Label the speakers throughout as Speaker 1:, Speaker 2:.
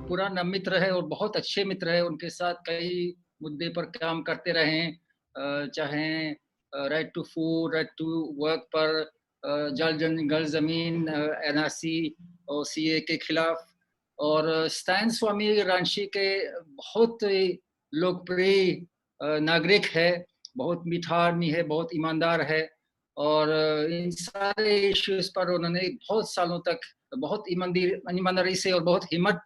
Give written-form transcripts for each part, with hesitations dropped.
Speaker 1: पुराना मित्र है और बहुत अच्छे मित्र है। उनके साथ कई मुद्दे पर काम करते रहे हैं। चाहे right to food, right to work पर, जल ज़मीन, एनआरसी और सीए के खिलाफ। और स्टैन स्वामी रांची के बहुत ही लोकप्रिय नागरिक है, बहुत मीठा आदमी है, बहुत ईमानदार है। और इन सारे इश्यूज़ पर उन्होंने बहुत सालों तक बहुत ईमानदारी से और बहुत हिम्मत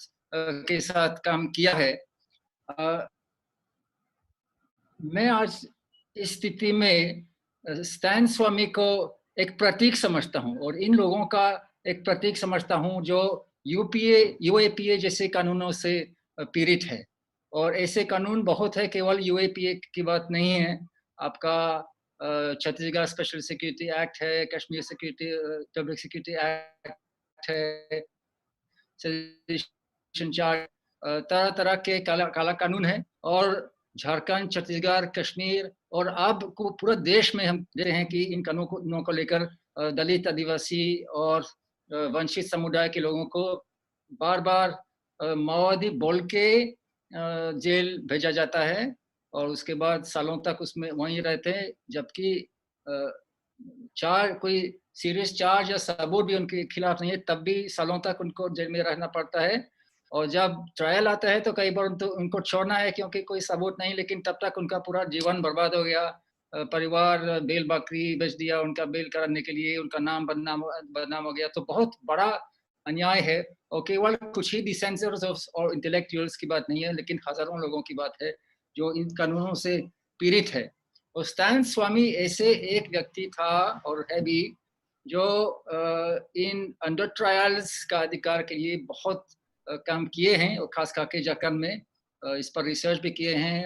Speaker 1: के साथ काम किया है। मैं आज इस स्थिति में स्टैन स्वामी को एक प्रतीक समझता हूँ और इन लोगों का एक प्रतीक समझता हूँ जो यूएपीए जैसे कानूनों से पीड़ित है। और ऐसे कानून बहुत है, केवल यूएपीए की बात नहीं है। आपका छत्तीसगढ़ स्पेशल सिक्योरिटी एक्ट है, कश्मीर पब्लिक सिक्योरिटी एक्ट है, सेडिशन चार्ज, तरह-तरह के काला कानून है। और झारखंड, छत्तीसगढ़, कश्मीर और अब को पूरे देश में हम देख रहे हैं कि इन कानूनों को लेकर दलित, आदिवासी और वंचित समुदाय के लोगों को बार-बार माओवादी बोल के जेल भेजा जाता है और उसके बाद सालों तक उसमें वहीं रहते हैं, जबकि कोई सीरियस चार्ज या सबूत भी उनके खिलाफ नहीं है, तब भी सालों तक उनको जेल में रहना पड़ता है। और जब ट्रायल आता है तो कई बार उनको छोड़ना है क्योंकि कोई सबूत नहीं, लेकिन तब तक उनका पूरा जीवन बर्बाद हो गया। परिवार बेल बकरी बेच दिया उनका बेल कराने के लिए, उनका नाम बदनाम हो गया। तो बहुत बड़ा अन्याय है और केवल कुछ ही डिसेंसर्स और इंटेलेक्चुअल्स की बात नहीं है, लेकिन हजारों लोगों की बात है जो इन कानूनों से पीड़ित है। और स्टैन स्वामी ऐसे एक व्यक्ति था और है भी, जो इन अंडर ट्रायल्स का अधिकार के लिए बहुत काम किए हैं और खास करके झारखंड में इस पर रिसर्च भी किए हैं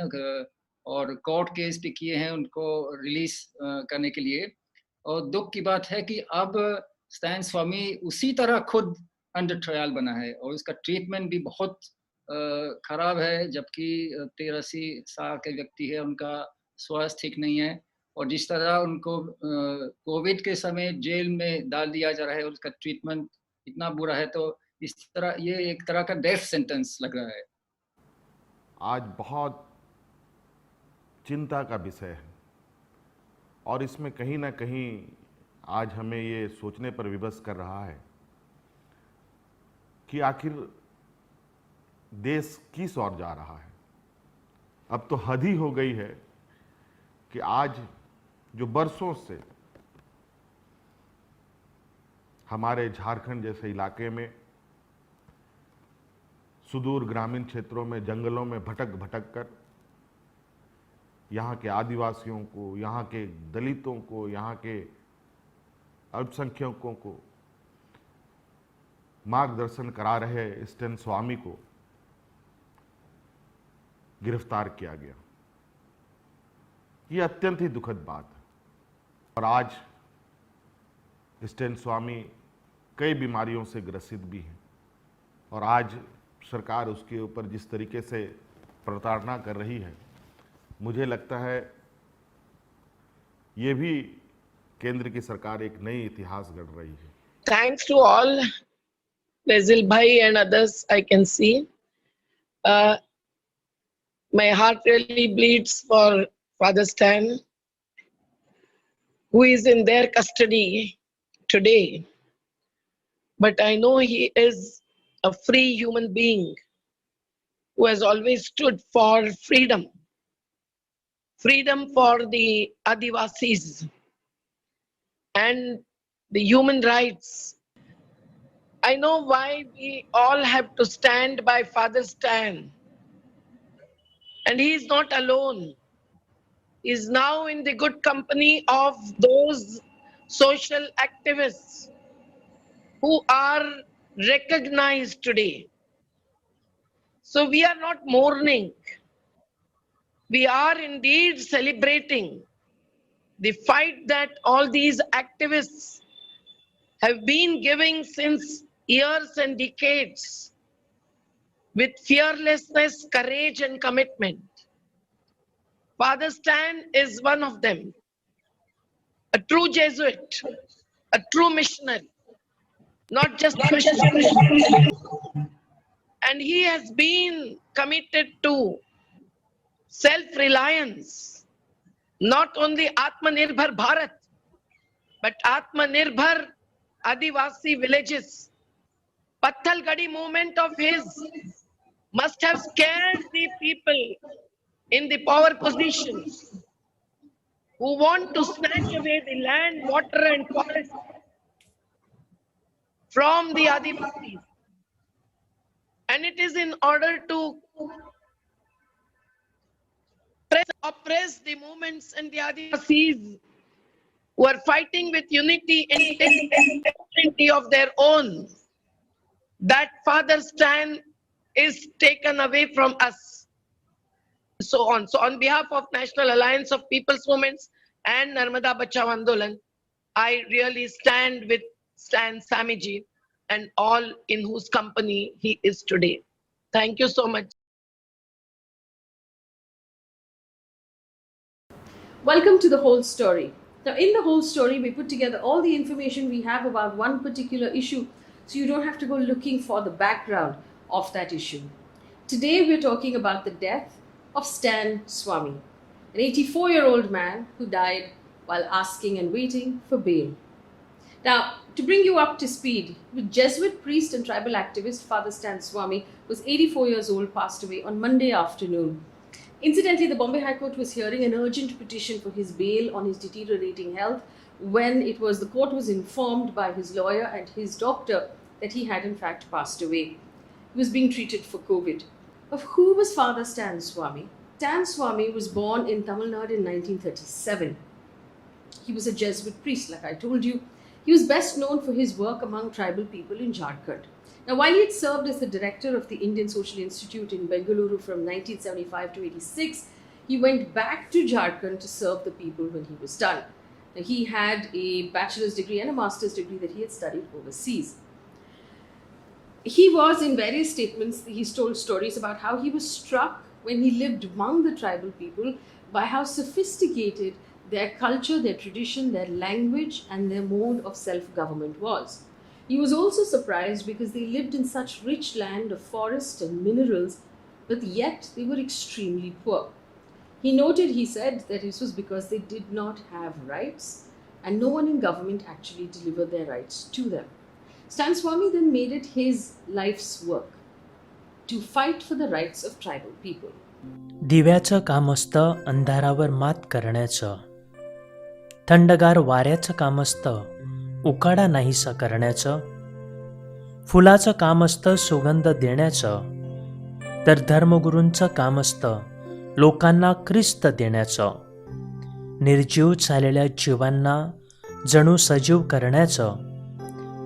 Speaker 1: और कोर्ट केस भी किए हैं उनको रिलीज करने के लिए। और दुख की बात है कि अब स्टैन स्वामी उसी तरह खुद अंडर ट्रायल बना है और उसका ट्रीटमेंट भी बहुत खराब है, जबकि 83 साल के व्यक्ति है, उनका स्वास्थ्य ठीक नहीं है। और जिस तरह उनको कोविड के समय जेल में डाल दिया जा रहा है, उसका ट्रीटमेंट इतना बुरा है, तो इस तरह ये एक तरह का डेथ सेंटेंस लग रहा है।
Speaker 2: आज बहुत चिंता का विषय है और इसमें कहीं ना कहीं आज हमें ये सोचने पर विवश कर रहा है कि आखिर देश किस ओर जा रहा है। अब तो हद ही हो गई है कि आज जो बरसों से हमारे झारखंड जैसे इलाके में सुदूर ग्रामीण क्षेत्रों में जंगलों में भटक कर यहाँ के आदिवासियों को, यहाँ के दलितों को, यहाँ के अल्पसंख्यकों को मार्गदर्शन करा रहे स्टैन स्वामी को गिरफ्तार किया गया। ये अत्यंत ही दुखद बात है। और आज स्टैन स्वामी कई बीमारियों से ग्रसित भी हैं और आज सरकार उसके ऊपर जिस तरीके से प्रताड़ना कर रही है, मुझे लगता है ये भी केंद्र की सरकार एक नई इतिहास गढ़ रही है।
Speaker 3: Thanks to all, Basil Bhai and others I can see. My heart really bleeds for Father Stan, who is in their custody today. But I know he is a free human being who has always stood for freedom. Freedom for the Adivasis and the human rights. I know why we all have to stand by Father Stan. And he is not alone. He is now in the good company of those social activists who are recognized today. So we are not mourning. We are indeed celebrating the fight that all these activists have been giving since years and decades with fearlessness, courage, and commitment. Father Stan is one of them, a true Jesuit, a true missionary, not just Christian. And he has been committed to self-reliance, not only Atmanirbhar Bharat, but Atmanirbhar Adivasi villages. Pathalgadi movement of his must have scared the people in the power positions who want to snatch away the land, water and forest from the Adivasis. And it is in order to oppress the movements and the Adivasis who are fighting with unity and integrity of their own, that Father Stan is taken away from us. So on. So on behalf of National Alliance of People's Movements and Narmada Bachao Andolan, I really stand with Stan Swamiji and all in whose company he is today. Thank you so much.
Speaker 4: Welcome to The Whole Story. Now, in The Whole Story, we put together all the information we have about one particular issue, so you don't have to go looking for the background of that issue. Today, we're talking about the death of Stan Swami, an 84-year-old man who died while asking and waiting for bail. Now, to bring you up to speed, the Jesuit priest and tribal activist Father Stan Swami was 84 years old, passed away on Monday afternoon. Incidentally, the Bombay High Court was hearing an urgent petition for his bail on his deteriorating health when the court was informed by his lawyer and his doctor that he had in fact passed away. He was being treated for COVID. Of who was Father Stan Swami? Stan Swami was born in Tamil Nadu in 1937. He was a Jesuit priest, like I told you. He was best known for his work among tribal people in Jharkhand. Now, while he had served as the director of the Indian Social Institute in Bengaluru from 1975 to 86, he went back to Jharkhand to serve the people when he was done. Now, he had a bachelor's degree and a master's degree that he had studied overseas. He was, in various statements, he's told stories about how he was struck when he lived among the tribal people by how sophisticated their culture, their tradition, their language, and their mode of self-government was. He was also surprised because they lived in such rich land of forest and minerals, but yet they were extremely poor. He noted, he said, that this was because they did not have rights and no one in government actually delivered their rights to them. Stan Swami then made it his life's work to fight for the rights of tribal people.
Speaker 5: दिव्याचं काम असतं अंधारावर मात करण्याचं, थंडगार वाऱ्याचं काम असतं उकाडा नाहीसा करण्याचं, फुलाचं काम असतं सुगंध देण्याचं, तर धर्मगुरूंचं काम असतं लोकांना ख्रिस्त देण्याचं, निर्जीव झालेल्या जीवांना जणू सजीव करण्याचं,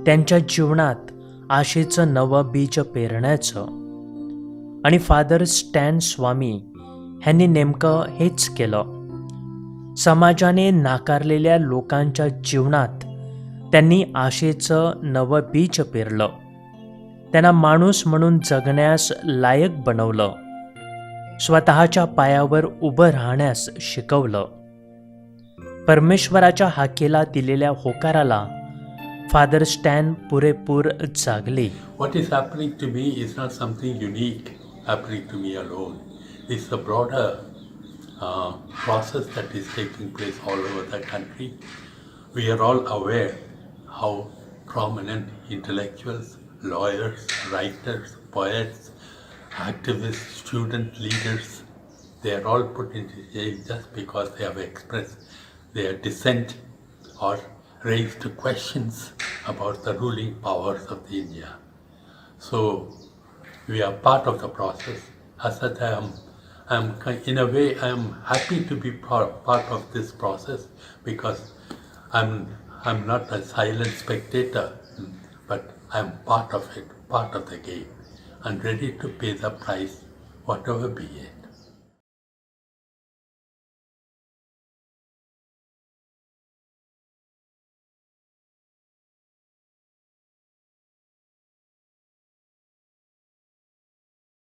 Speaker 5: त्यांच्या जीवनात आशेचं नवं बीज पेरण्याचं. आणि फादर स्टॅन स्वामी ह्यांनी नेमकं हेच केलं. समाजाने नाकारलेल्या लोकांच्या जीवनात त्यांनी आशेचं नवं बीज पेरलं, त्यांना माणूस म्हणून जगण्यास लायक बनवलं, स्वतःच्या पायावर उभं राहण्यास शिकवलं. परमेश्वराच्या हाकेला दिलेल्या होकाराला फादर स्टॅन पुरेपूर जागले.
Speaker 6: What is happening to me is not something unique happening to me alone. It's a broader process that is taking place all over the country. We are all aware how prominent intellectuals, lawyers, writers, poets, activists, student leaders, they are all put into jail just because they have expressed their dissent or raised questions about the ruling powers of the India. So we are part of the process. As such, in a way, I am happy to be part of this process because I'm not a silent spectator, but I'm part of it, part of the game, and ready to pay the price, whatever be it.